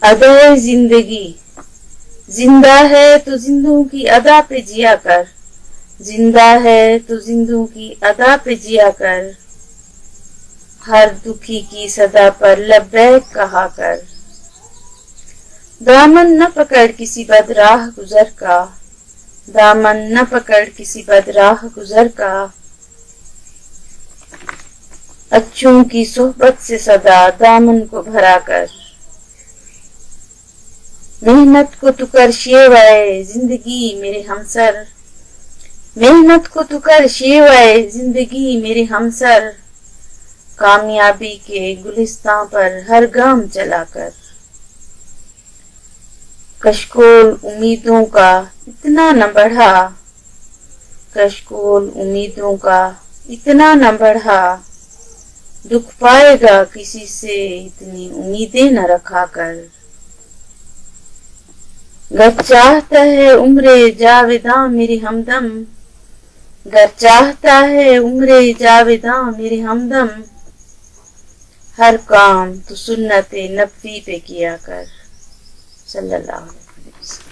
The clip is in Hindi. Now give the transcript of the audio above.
अदाए जिंदगी, जिंदा है तो जिंदों की अदा पे जिया कर, जिंदा है तो जिंदों की अदा पे जिया कर, हर दुखी की सदा पर लब्बैक कहा कर। दामन न पकड़ किसी बदराह गुजर का, दामन न पकड़ किसी बदराह गुजर का, अच्छों की सोहबत से सदा दामन को भरा कर। मेहनत को तू कर शेवाए जिंदगी मेरे हमसर, मेहनत को तू कर शेवाए जिंदगी मेरे हमसर, कामयाबी के गुलिस्तां पर हर गाम चला कर। कशकोल उम्मीदों का इतना न बढ़ा, कशकोल उम्मीदों का इतना न बढ़ा, दुख पाएगा किसी से इतनी उम्मीदें न रखा कर। गर चाहता है उम्रे जावेदां मेरे हमदम, गर चाहता है उम्रे जावेदां मेरे हमदम, हर काम तो सुन्नते नबी पे किया कर। सल्लल्लाहु अलैहि वसल्लम।